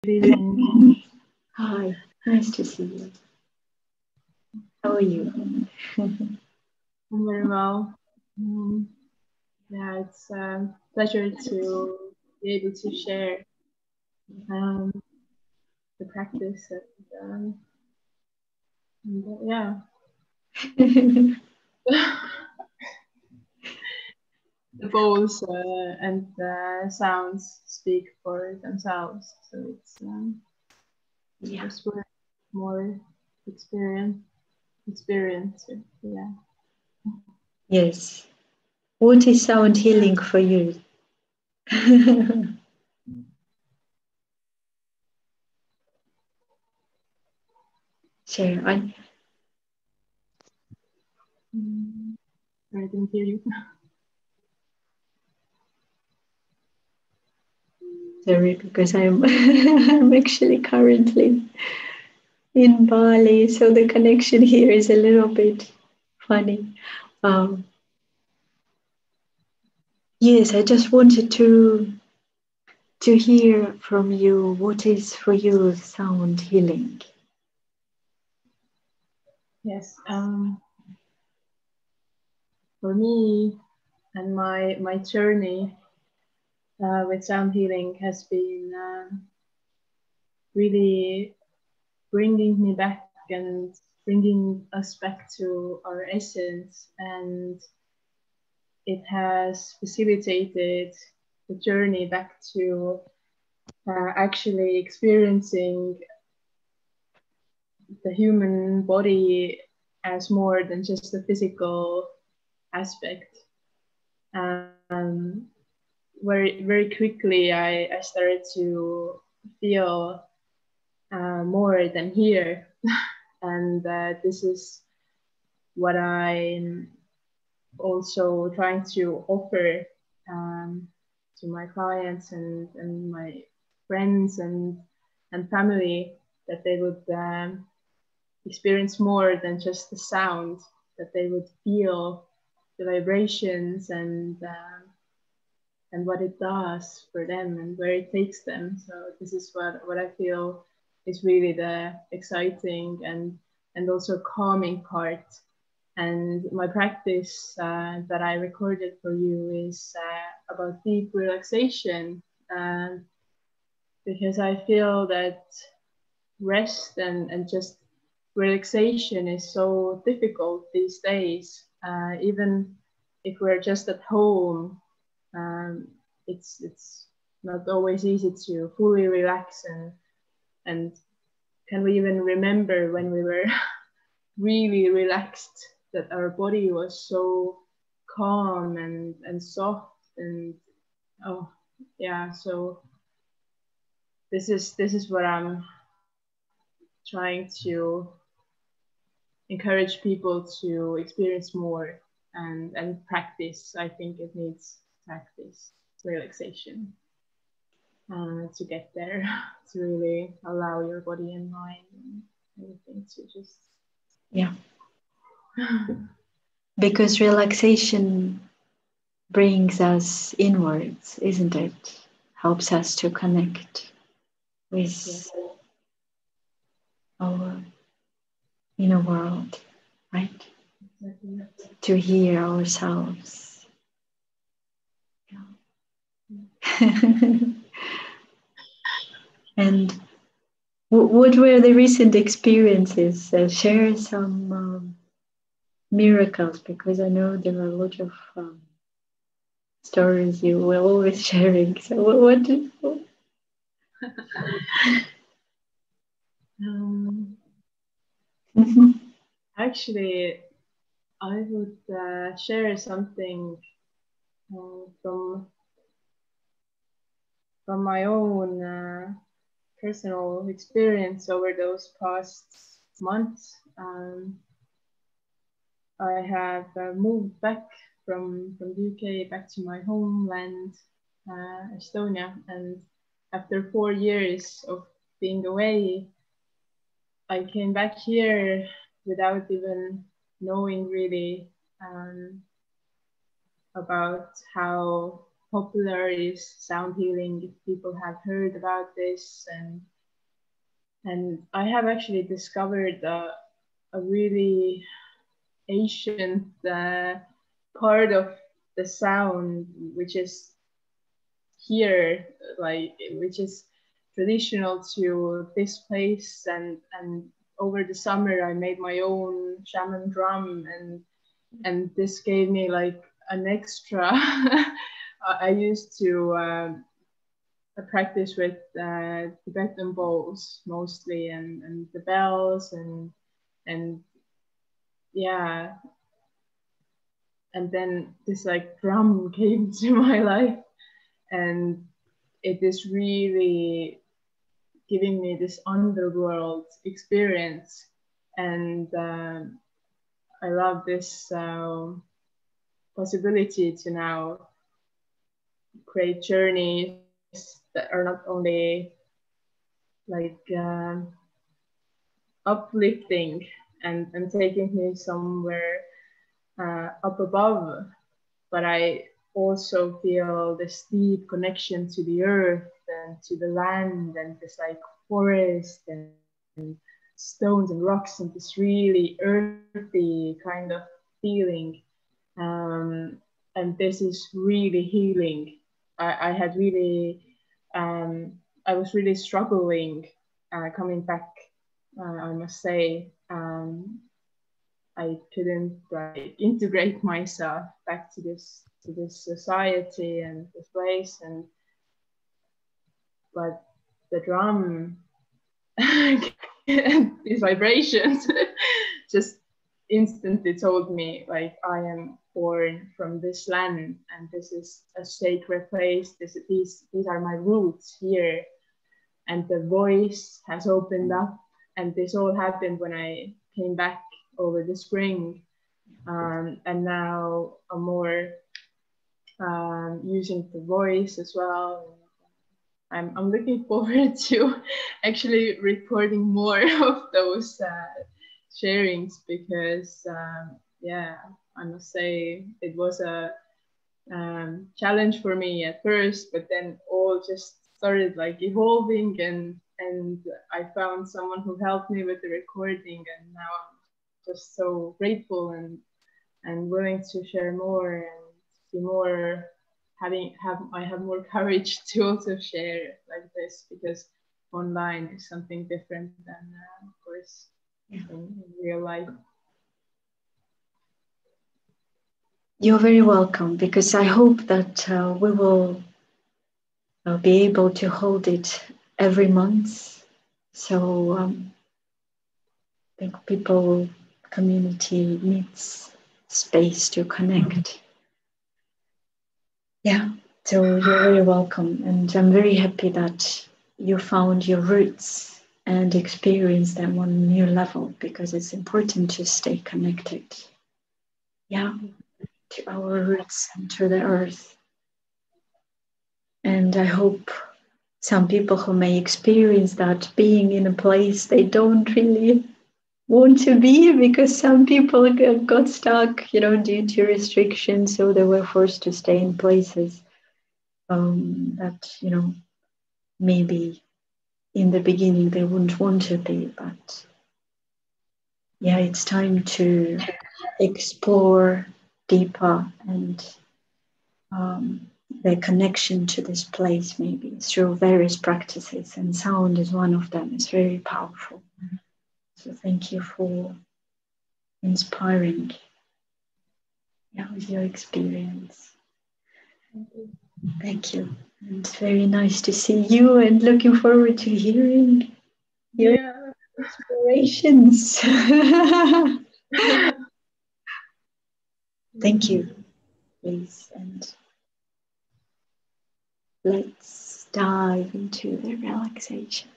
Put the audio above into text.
evening. Hi, nice to see you. How are you? I'm very well. Yeah, it's a pleasure to be able to share um, the practice and yeah. The bowls and the sounds speak for themselves. So it's Yeah. just more experience. Yeah. Yes. What is sound healing for you? Share. I didn't hear you. Sorry, because I'm I'm actually currently in Bali, so the connection here is a little bit funny. Yes, I just wanted to hear from you what is for you sound healing. Yes. For me and my journey with sound healing has been really bringing me back and bringing us back to our essence, and it has facilitated the journey back to actually experiencing the human body as more than just a physical aspect. Um, very quickly, I started to feel more than here, and this is what I'm also trying to offer um, to my clients and my friends and family, that they would experience more than just the sound, that they would feel the vibrations and what it does for them and where it takes them. So this is what I feel is really the exciting and also calming part. And my practice that I recorded for you is about deep relaxation, because I feel that rest and just relaxation is so difficult these days. Even if we're just at home, um, it's not always easy to fully relax, and can we even remember when we were really relaxed, that our body was so calm and soft, and oh yeah. So this is what I'm trying to encourage people to experience more and practice. I think it needs practice, relaxation, to get there, to really allow your body and mind and everything to just Yeah. Because relaxation brings us inwards, isn't it? Helps us to connect with our inner world, right? Exactly. To hear ourselves. Yeah. And what were the recent experiences? Share some miracles, because I know there are a lot of stories you were always sharing. So what Actually, I would share something from my own personal experience over those past months. I have moved back from the UK back to my homeland, Estonia, and after 4 years of being away, I came back here without even knowing really about how popular is sound healing, if people have heard about this. And I have actually discovered a really ancient part of the sound, which is here, like, which is traditional to this place. And over the summer I made my own shaman drum, and this gave me like an extra I used to practice with Tibetan bowls mostly, and the bells, and yeah, and then this like drum came to my life, and it is really giving me this underworld experience. And I love this possibility to now create journeys that are not only like uplifting and taking me somewhere up above, but I also feel this deep connection to the earth and to the land, and this like forest and stones and rocks, and this really earthy kind of feeling. And this is really healing. I had really, I was really struggling coming back, I must say. I couldn't like integrate myself back to this society and this place, and but the drum these vibrations just instantly told me like I am born from this land, and this is a sacred place. These are my roots here, and the voice has opened up. And this all happened when I came back over the spring. And now I'm more using the voice as well. I'm looking forward to actually recording more of those sharings, because yeah, I must say it was a challenge for me at first, but then all just started like evolving, and I found someone who helped me with the recording, and now I'm just so grateful and willing to share more and be more I have more courage to also share like this, because online is something different than of course in real life. You're very welcome, because I hope that we will be able to hold it every month. So I think people, community needs space to connect. Yeah, so you're very welcome. And I'm very happy that you found your roots and experienced them on a new level, because it's important to stay connected. Yeah, to our roots and to the earth. And I hope some people who may experience that being in a place they don't really want to be, because some people got stuck, due to restrictions, so they were forced to stay in places that, maybe in the beginning they wouldn't want to be. But yeah, it's time to explore deeper, and the connection to this place, maybe through various practices, and sound is one of them. It's very powerful. So thank you for inspiring, with your experience. Thank you. And it's very nice to see you, and looking forward to hearing your inspirations. Thank you, Liis. And let's dive into the relaxation.